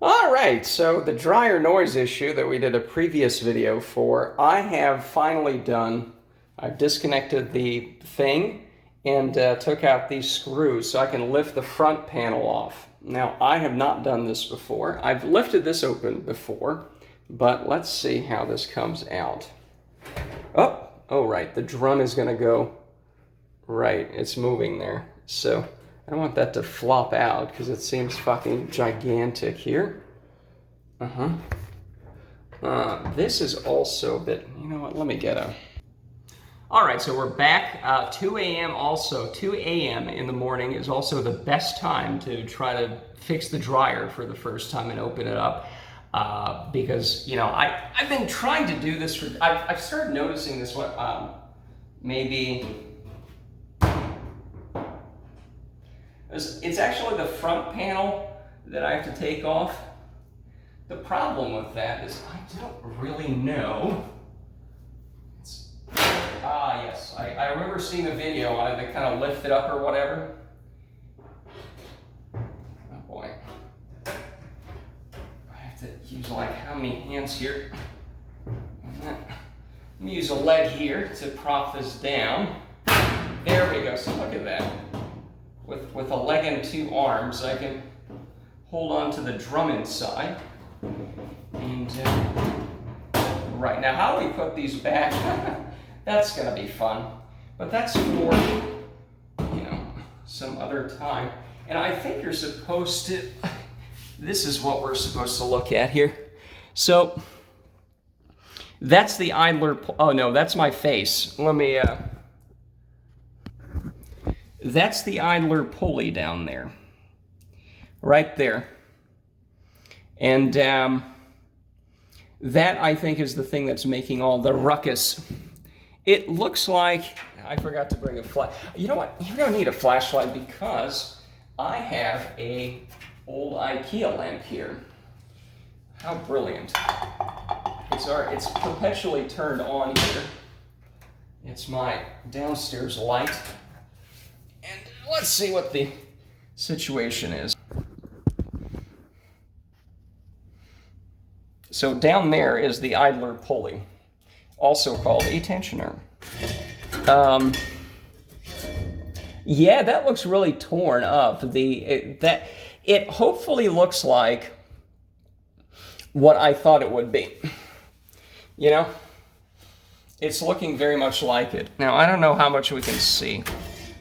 All right, so the dryer noise issue that we did a previous video for, I have finally done. I've disconnected the thing and took out these screws so I can lift the front panel off. Now, I have not done this before. I've lifted this open before, but let's see how this comes out. Oh, right, the drum is going to go right. It's moving there. So I don't want that to flop out because it seems fucking gigantic here. This is also a bit, you know what, let me get a... All right, so we're back. 2 a.m. also. 2 a.m. in the morning is also the best time to try to fix the dryer for the first time and open it up. Because, you know, I've been trying to do this for... I've started noticing this one, maybe... It's actually the front panel that I have to take off. The problem with that is I don't really know. Yes, I remember seeing a video on it that kind of lifted up or whatever. Oh boy. I have to use like how many hands here? Let me use a leg here to prop this down. There we go, so look at that. With a leg and 2 arms, I can hold on to the drum inside. And right now, how do we put these back? That's gonna be fun. But that's for, you know, some other time. And I think you're supposed to, this is what we're supposed to look at here. So, that's the idler, oh no, that's my face. Let me, that's the idler pulley down there, right there. And that, I think, is the thing that's making all the ruckus. It looks like, I forgot to bring a flash. You know what? You don't need a flashlight because I have a old IKEA lamp here. How brilliant. It's perpetually turned on here. It's my downstairs light. And let's see what the situation is. So down there is the idler pulley, also called a tensioner. Yeah, that looks really torn up. It hopefully looks like what I thought it would be. You know, it's looking very much like it. Now, I don't know how much we can see,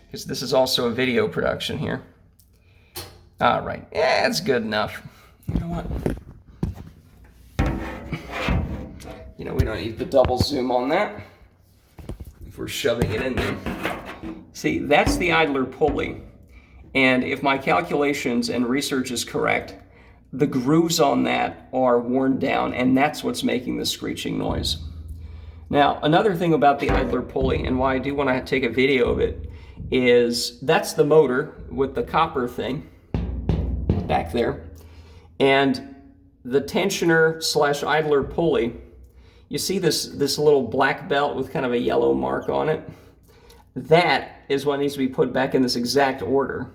because this is also a video production here. All right, yeah, it's good enough. You know what? You know, we don't need the double zoom on that if we're shoving it in there. See, that's the idler pulley. And if my calculations and research is correct, the grooves on that are worn down, and that's what's making the screeching noise. Now, another thing about the idler pulley, and why I do want to take a video of it, is that's the motor with the copper thing back there. And the tensioner / idler pulley, you see this little black belt with kind of a yellow mark on it? That is what needs to be put back in this exact order,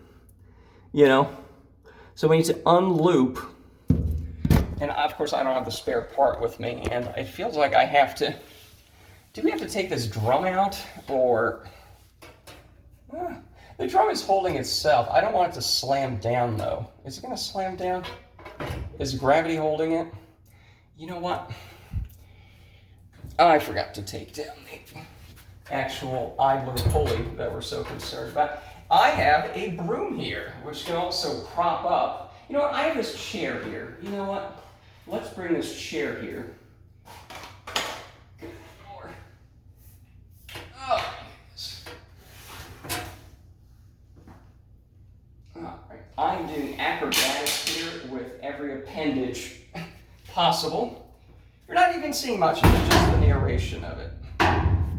you know? So we need to unloop, and of course I don't have the spare part with me, and it feels like I have to, do we have to take this drum out, or, the drum is holding itself. I don't want it to slam down though. Is it gonna slam down? Is gravity holding it? You know what? I forgot to take down the actual idler pulley that we're so concerned about. I have a broom here, which can also prop up. You know what? I have this chair here. You know what? Let's bring this chair here. Good Lord. Oh, yes. All right. I'm doing acrobatics here with every appendage possible. You're not even seeing much of it, just the narration of it.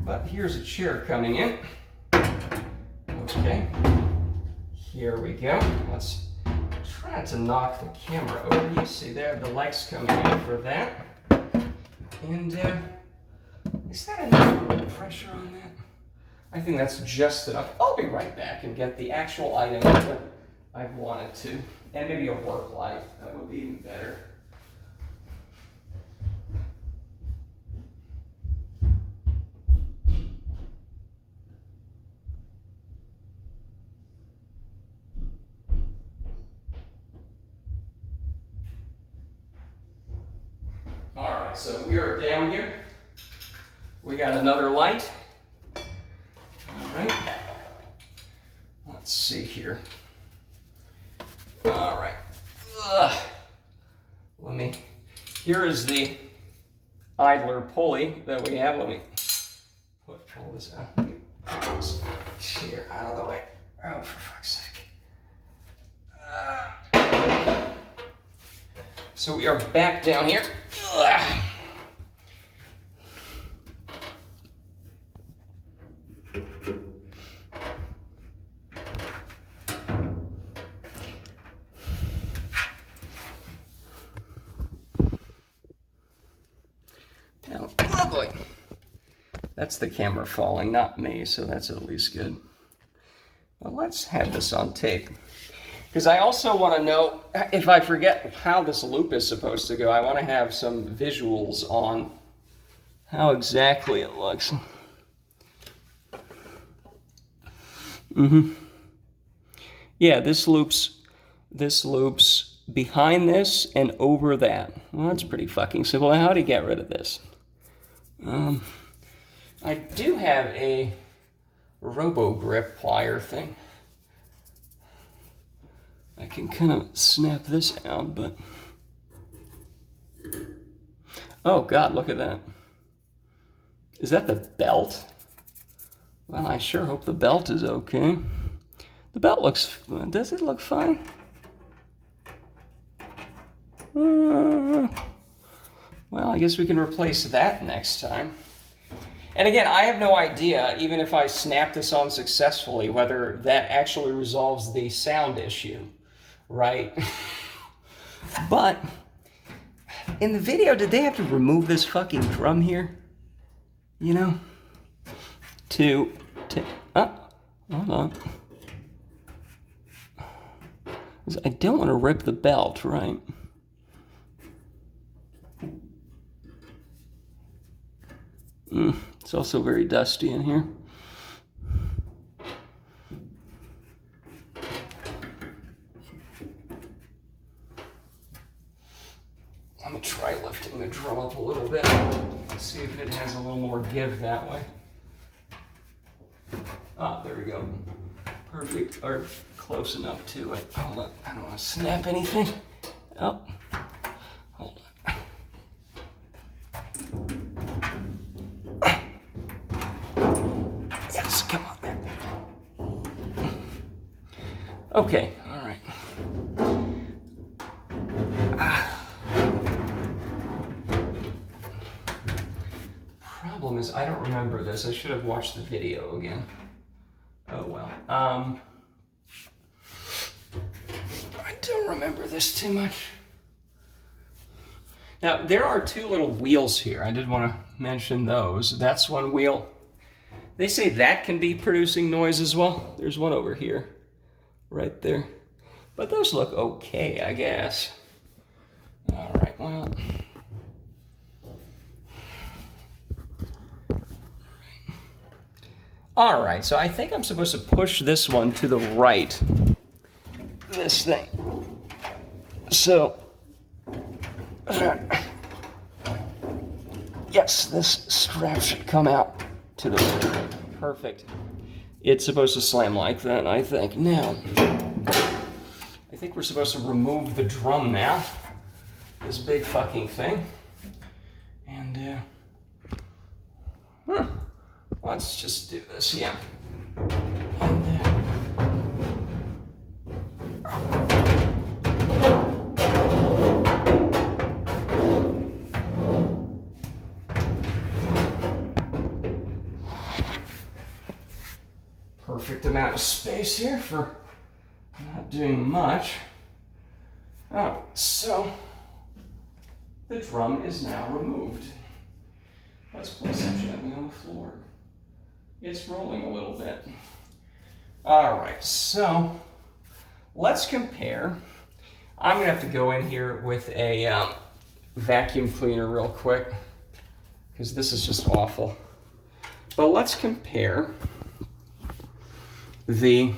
But here's a chair coming in. Okay, here we go. Let's try to knock the camera over. You see there, the lights coming in for that. And is that enough pressure on that? I think that's just enough. I'll be right back and get the actual item that I wanted to. And maybe a work light, that would be even better. so we are down here. We got another light. All right. Let's see here. All right. Here is the idler pulley that we have. Let me pull this out. Pull this chair out of the way. Oh, for fuck's sake. So we are back down here. Oh boy. That's the camera falling, not me, so that's at least good. Well, let's have this on tape. Because I also want to know, if I forget how this loop is supposed to go, I want to have some visuals on how exactly it looks. Yeah, this loops behind this and over that. Well, that's pretty fucking simple. How do you get rid of this? I do have a RoboGrip plier thing. I can kind of snap this out, but... Oh God, look at that. Is that the belt? Well, I sure hope the belt is okay. The belt looks... Does it look fine? Well, I guess we can replace that next time. And again, I have no idea, even if I snap this on successfully, whether that actually resolves the sound issue, right? But in the video, did they have to remove this fucking drum here? You know? Hold on. I don't want to rip the belt, right? It's also very dusty in here. Let me try lifting the drum up a little bit. See if it has a little more give that way. Ah, there we go. Perfect, or close enough to it. Hold on, I don't want to snap anything. Oh, hold on. Yes, come on there. Okay, all right. Problem is, I don't remember this. I should have watched the video again. Oh well. I don't remember this too much. Now, there are two little wheels here. I did want to mention those. That's one wheel. They say that can be producing noise as well. There's one over here, right there. But those look okay, I guess. All right, well. All right, so I think I'm supposed to push this one to the right. This thing. So, yes, this strap should come out to the right. Perfect. It's supposed to slam like that, I think. Now, I think we're supposed to remove the drum now. This big fucking thing. And, let's just do this, yeah. And, perfect amount of space here for not doing much. Oh, so the drum is now removed. Let's place it gently on the floor. It's rolling a little bit. All right, so let's compare. I'm gonna have to go in here with a vacuum cleaner real quick because this is just awful. But let's compare the,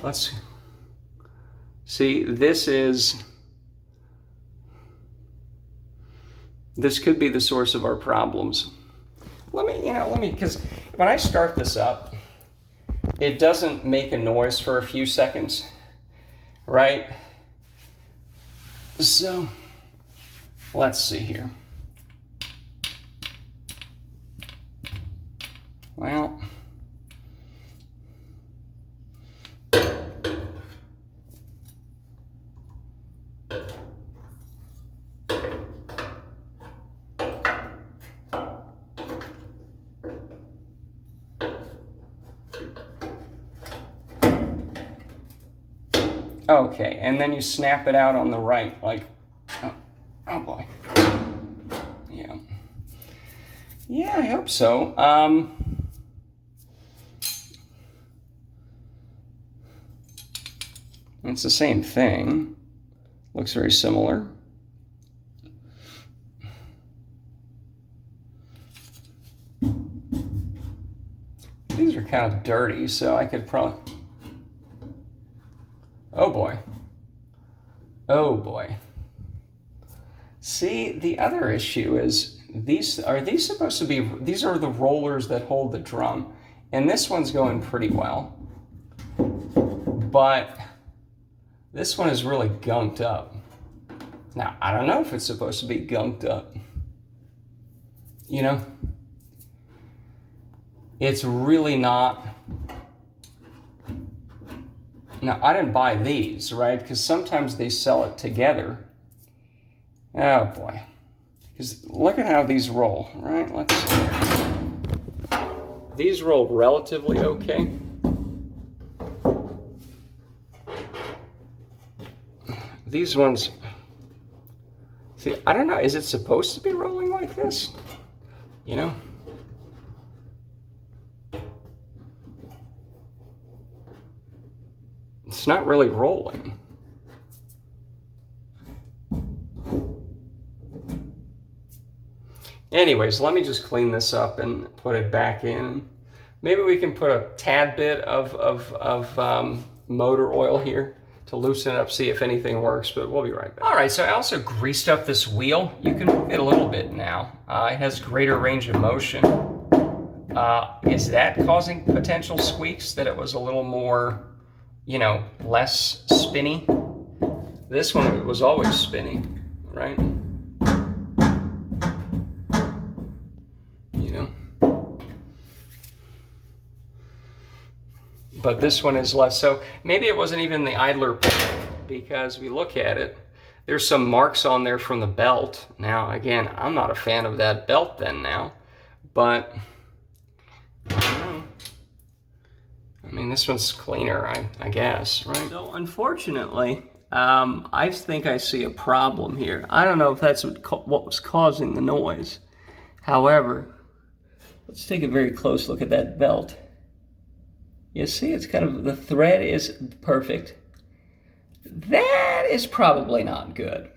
let's see, this is this could be the source of our problems. Because when I start this up, it doesn't make a noise for a few seconds, right? So, let's see here. Well, okay, and then you snap it out on the right, like, oh boy. Yeah, I hope so. It's the same thing. Looks very similar. These are kind of dirty, so I could probably... Oh boy. Oh boy. See, the other issue is, these are the rollers that hold the drum, and this one's going pretty well, but this one is really gunked up. Now, I don't know if it's supposed to be gunked up. You know, it's really not. Now, I didn't buy these, right? Because sometimes they sell it together. Oh boy. Because look at how these roll, right? Let's see. These roll relatively okay. These ones, see, I don't know, is it supposed to be rolling like this? You know? It's not really rolling. Anyways, let me just clean this up and put it back in. Maybe we can put a tad bit of motor oil here to loosen it up, see if anything works, but we'll be right back. All right, so I also greased up this wheel. You can move it a little bit now. It has greater range of motion. Is that causing potential squeaks, that it was a little more, you know, less spinny? This one was always spinny, right? But this one is less. So maybe it wasn't even the idler, because we look at it, there's some marks on there from the belt. Now, again, I'm not a fan of that belt then now, but I don't know. I mean, this one's cleaner, I guess, right? So unfortunately, I think I see a problem here. I don't know if that's what was causing the noise. However, let's take a very close look at that belt. You see, it's kind of, the thread is perfect. That is probably not good.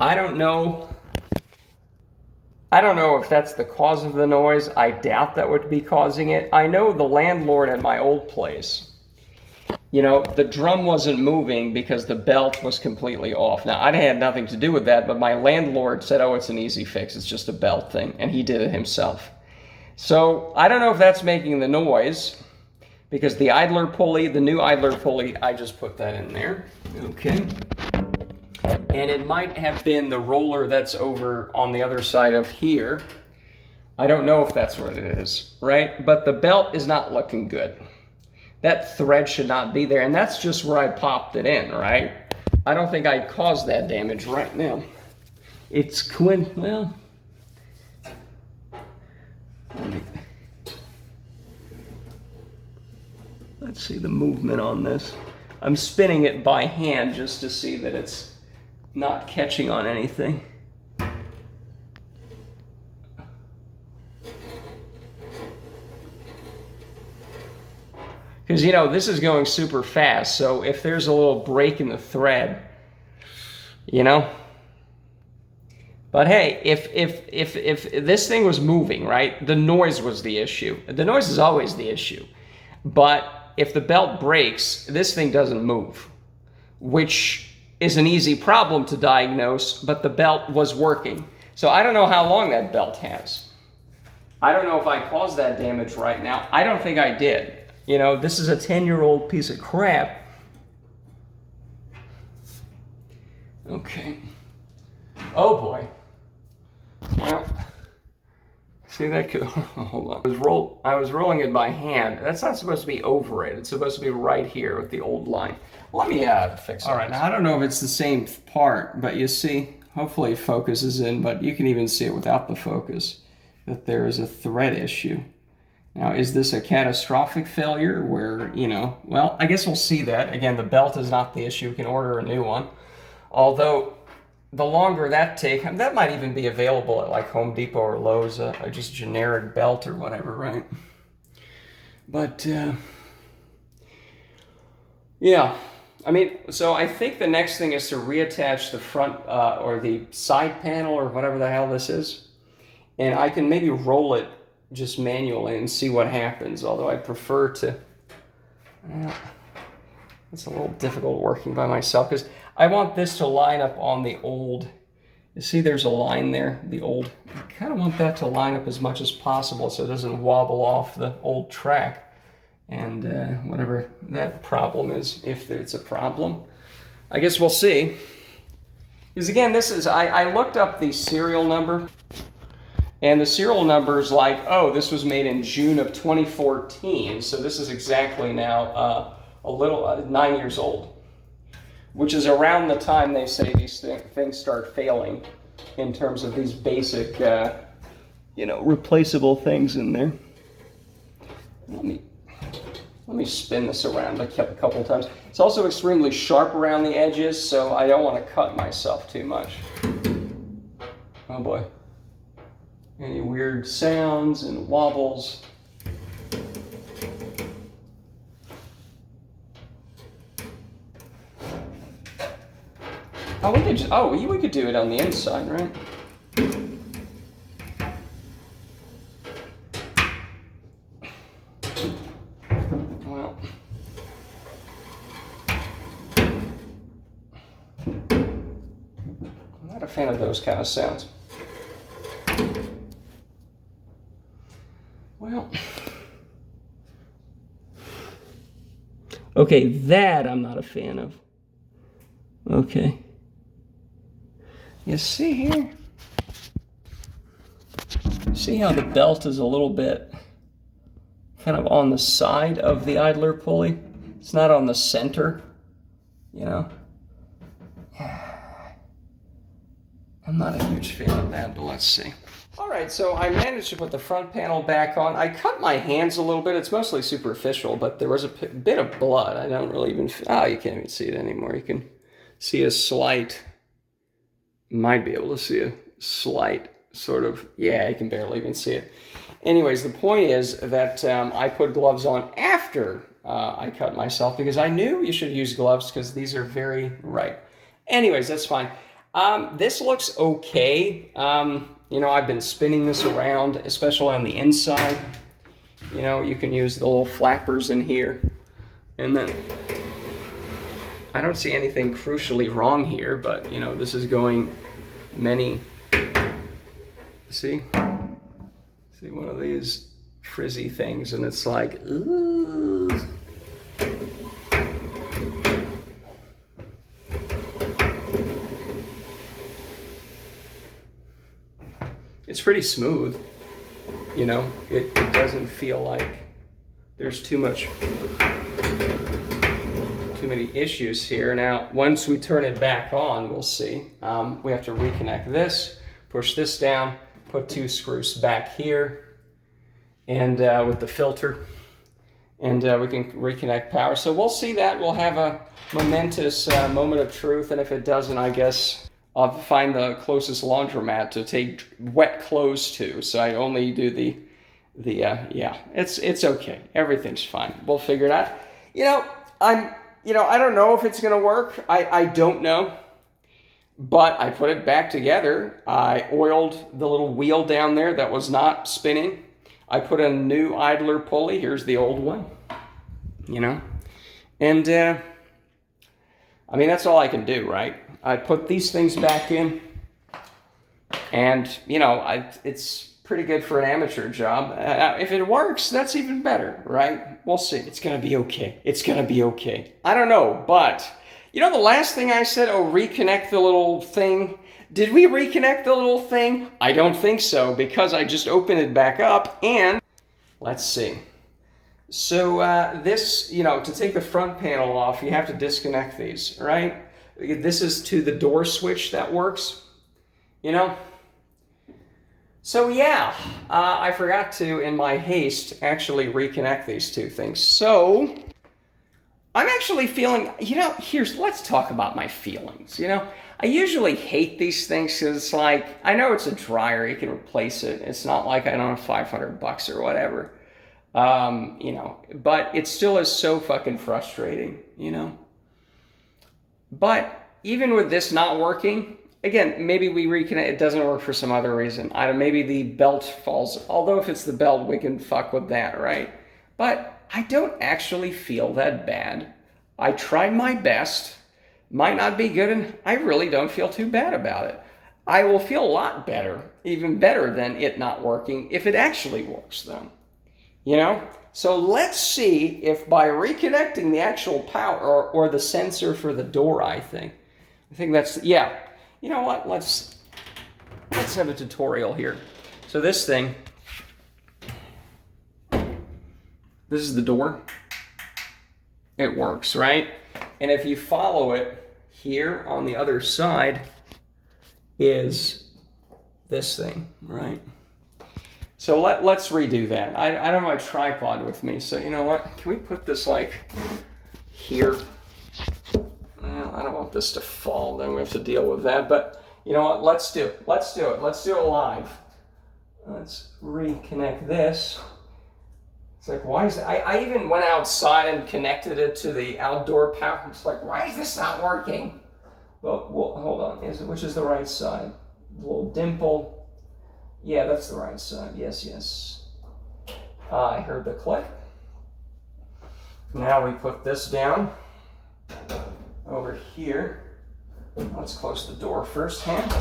I don't know if that's the cause of the noise. I doubt that would be causing it. I know the landlord at my old place, you know, the drum wasn't moving because the belt was completely off. Now, I had nothing to do with that, but my landlord said, oh, it's an easy fix. It's just a belt thing. And he did it himself. So I don't know if that's making the noise, because the idler pulley, the new idler pulley, I just put that in there, okay? And it might have been the roller that's over on the other side of here. I don't know if that's what it is, right? But the belt is not looking good. That thread should not be there, and that's just where I popped it in, right? I don't think I caused that damage right now. It's well, let's see the movement on this. I'm spinning it by hand just to see that it's not catching on anything. Because, you know, this is going super fast, so if there's a little break in the thread, you know. But hey, if this thing was moving, right, the noise was the issue. The noise is always the issue. But if the belt breaks, this thing doesn't move, which is an easy problem to diagnose, but the belt was working. So I don't know how long that belt has. I don't know if I caused that damage right now. I don't think I did. You know, this is a 10-year-old piece of crap. Okay. Oh boy. Well, see that could, hold on. I was rolling it by hand. That's not supposed to be over it. It's supposed to be right here with the old line. Let me fix it. All right, now I don't know if it's the same part, but you see, hopefully it focuses in, but you can even see it without the focus, that there is a thread issue. Now, is this a catastrophic failure where, you know, well, I guess we'll see that. Again, the belt is not the issue. We can order a new one. Although, the longer that takes, that might even be available at like Home Depot or Lowe's, or just generic belt or whatever, right? But, yeah. I mean, so I think the next thing is to reattach the front or the side panel or whatever the hell this is. And I can maybe roll it just manually and see what happens, although I prefer to... Well, it's a little difficult working by myself because I want this to line up on the old... You see there's a line there, the old... I kind of want that to line up as much as possible so it doesn't wobble off the old track. And whatever that problem is, if it's a problem. I guess we'll see. Because again, this is, I looked up the serial number, and the serial number is like, oh, this was made in June of 2014, so this is exactly now a little 9 years old, which is around the time they say these things start failing in terms of these basic, you know, replaceable things in there. Let me spin this around a couple times. It's also extremely sharp around the edges, so I don't want to cut myself too much. Oh boy. Any weird sounds and wobbles. Oh, we could do it on the inside, right? Fan of those kind of sounds. Well, okay, that I'm not a fan of. Okay, you see here? See how the belt is a little bit kind of on the side of the idler pulley? It's not on the center, you know? I'm not a huge fan of that, but let's see. All right, so I managed to put the front panel back on. I cut my hands a little bit. It's mostly superficial, but there was a bit of blood. I don't really even... Oh, you can't even see it anymore. You can see a slight... Might be able to see a slight sort of... Yeah, you can barely even see it. Anyways, the point is that I put gloves on after I cut myself because I knew you should use gloves because these are very... Right. Anyways, that's fine. This looks okay. You know, I've been spinning this around, especially on the inside. You know, you can use the little flappers in here. And then, I don't see anything crucially wrong here, but, you know, this is going many... See? See one of these frizzy things, and it's like, ooh. It's pretty smooth, you know, it doesn't feel like there's too many issues here. Now, once we turn it back on, we'll see. We have to reconnect this, push this down, put 2 screws back here, and with the filter, and we can reconnect power. So we'll see that. We'll have a momentous moment of truth, and if it doesn't, I guess... I'll find the closest laundromat to take wet clothes to, so I only do yeah, it's okay. Everything's fine. We'll figure it out. You know, I don't know if it's going to work. I don't know. But I put it back together. I oiled the little wheel down there that was not spinning. I put a new idler pulley. Here's the old one. You know? And, I mean, that's all I can do, right? I put these things back in, And, you know, it's pretty good for an amateur job. If it works, that's even better, right? We'll see. It's going to be okay. It's going to be okay. I don't know, but, you know, the last thing I said, oh, reconnect the little thing. Did we reconnect the little thing? I don't think so, because I just opened it back up, and let's see. So this, you know, to take the front panel off, you have to disconnect these, right? This is to the door switch that works, you know? So yeah, I forgot to, in my haste, actually reconnect these two things. So I'm actually feeling, you know, let's talk about my feelings, you know? I usually hate these things because it's like, I know it's a dryer, you can replace it. It's not like I don't have $500 or whatever. You know, but it still is so fucking frustrating, you know? But even with this not working, again, maybe we reconnect, it doesn't work for some other reason. Maybe the belt falls, although if it's the belt, we can fuck with that, right? But I don't actually feel that bad. I tried my best. Might not be good, and I really don't feel too bad about it. I will feel a lot better, even better than it not working, if it actually works, though. You know? So let's see if by reconnecting the actual power or the sensor for the door, I think that's, yeah. You know what? Let's have a tutorial here. So this thing, this is the door. It works, right? And if you follow it, here on the other side is this thing, right? So let's redo that. I don't have my tripod with me, so you know what? Can we put this like here? Well, I don't want this to fall, then we have to deal with that. But you know what? Let's do it. Let's do it. Let's do it live. Let's reconnect this. It's like, why is that? I even went outside and connected it to the outdoor power. It's like, why is this not working? Well, hold on. Which is the right side? The little dimple. Yeah, that's the right side. Yes, yes. I heard the click. Now we put this down over here. Let's close the door first hand.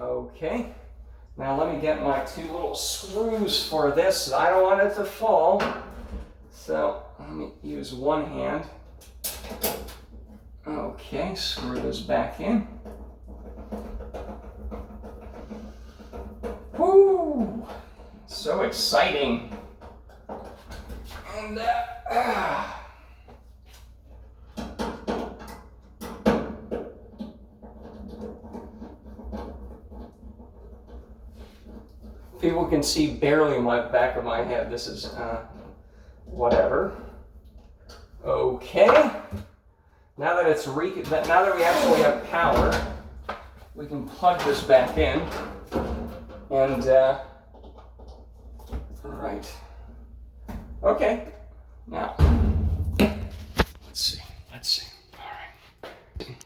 Okay. Now let me get my two little screws for this. I don't want it to fall. So let me use one hand. Okay, screw this back in. Woo! So exciting. And people can see barely my back of my head. This is whatever. Okay. Now that now that we actually have power, we can plug this back in. And all right. Okay. Now let's see. All right.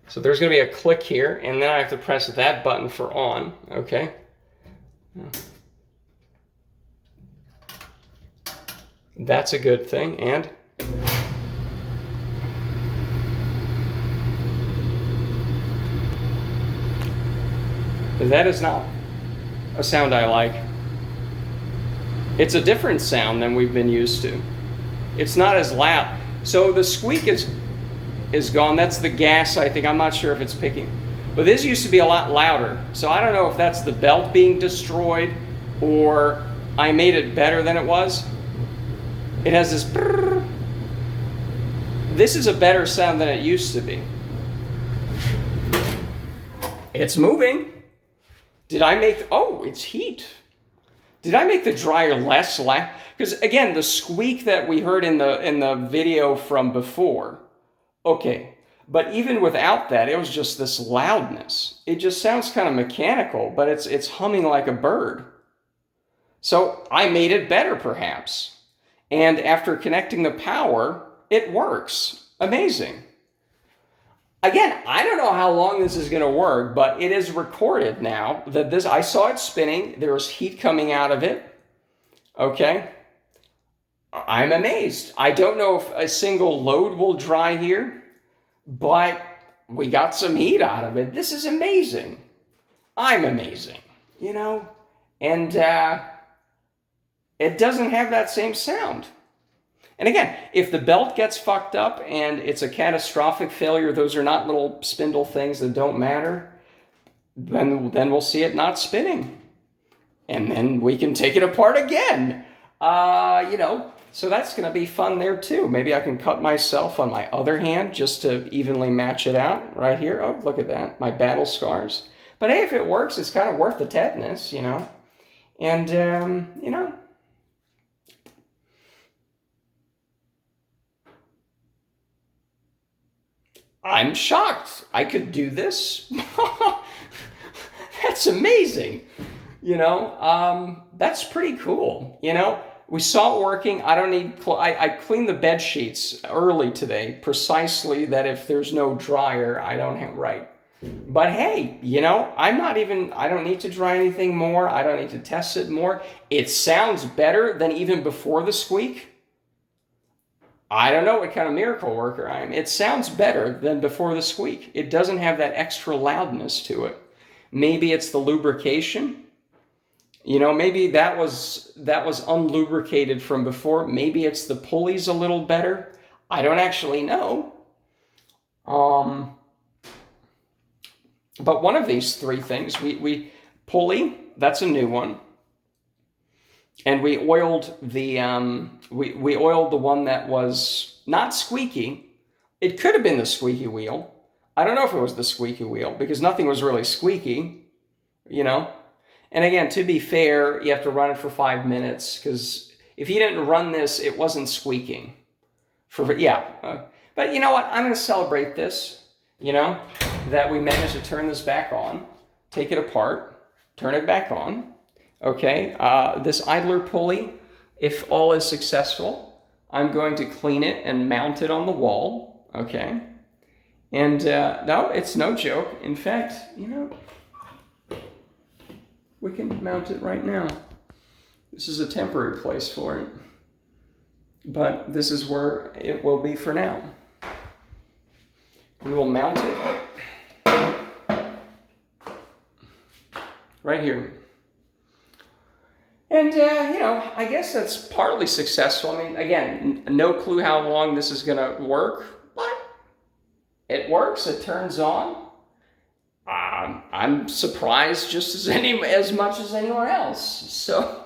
So there's going to be a click here, and then I have to press that button for on. Okay. That's a good thing, and that is not a sound I like. It's a different sound than we've been used to. It's not as loud. So the squeak is gone. That's the gas, I think. I'm not sure if it's picking. But this used to be a lot louder. So I don't know if that's the belt being destroyed or I made it better than it was. It has this brrr. This is a better sound than it used to be. It's moving. Did I make, oh, it's heat. Did I make the dryer less loud? Because again, the squeak that we heard in the video from before, okay, but even without that, it was just this loudness. It just sounds kind of mechanical, but it's humming like a bird. So I made it better, perhaps. And after connecting the power, it works. Amazing. Again, I don't know how long this is going to work, but it is recorded now that this, I saw it spinning. There was heat coming out of it. Okay. I'm amazed. I don't know if a single load will dry here, but we got some heat out of it. This is amazing. I'm amazing, you know? And it doesn't have that same sound. And again, if the belt gets fucked up and it's a catastrophic failure, those are not little spindle things that don't matter, then we'll see it not spinning. And then we can take it apart again. You know, so that's going to be fun there too. Maybe I can cut myself on my other hand just to evenly match it out right here. Oh, look at that, my battle scars. But hey, if it works, it's kind of worth the tetanus, you know. And, you know, I'm shocked I could do this. That's amazing. You know, that's pretty cool. You know, we saw it working. I don't need, I cleaned the bed sheets early today, precisely that if there's no dryer, I don't have, right. But hey, you know, I don't need to dry anything more. I don't need to test it more. It sounds better than even before the squeak. I don't know what kind of miracle worker I am. It sounds better than before the squeak. It doesn't have that extra loudness to it. Maybe it's the lubrication. You know, maybe that was unlubricated from before. Maybe it's the pulleys a little better. I don't actually know. But one of these three things, we pulley, that's a new one. And we oiled the we oiled the one that was not squeaky. It could have been the squeaky wheel. I don't know if it was the squeaky wheel because nothing was really squeaky, you know. And again, to be fair, you have to run it for 5 minutes because if you didn't run this, it wasn't squeaking. But you know what? I'm going to celebrate this. You know, that we managed to turn this back on, take it apart, turn it back on. Okay, this idler pulley, if all is successful, I'm going to clean it and mount it on the wall, okay? And no, it's no joke. In fact, you know, we can mount it right now. This is a temporary place for it, but this is where it will be for now. We will mount it right here. And, you know, I guess that's partly successful. I mean, again, no clue how long this is going to work, but it works. It turns on. I'm surprised just as much as anyone else. So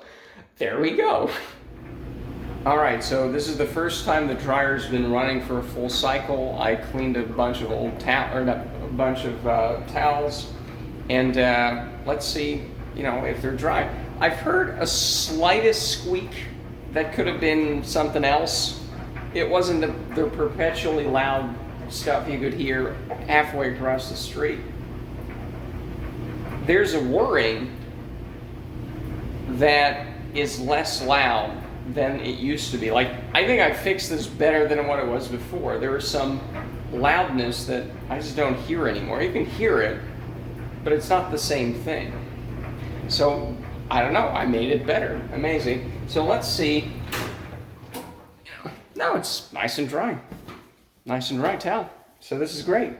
there we go. All right, so this is the first time the dryer's been running for a full cycle. I cleaned a bunch of old towels, and let's see, you know, if they're dry. I've heard a slightest squeak that could have been something else. It wasn't the perpetually loud stuff you could hear halfway across the street. There's a whirring that is less loud than it used to be. Like, I think I fixed this better than what it was before. There was some loudness that I just don't hear anymore. You can hear it, but it's not the same thing. So, I don't know, I made it better. Amazing. So let's see. No, it's nice and dry. Nice and dry towel. So this is great.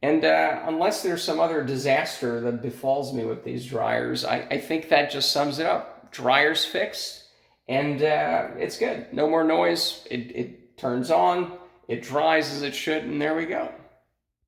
And unless there's some other disaster that befalls me with these dryers, I think that just sums it up. Dryer's fixed, and it's good. No more noise. It turns on, it dries as it should, and there we go.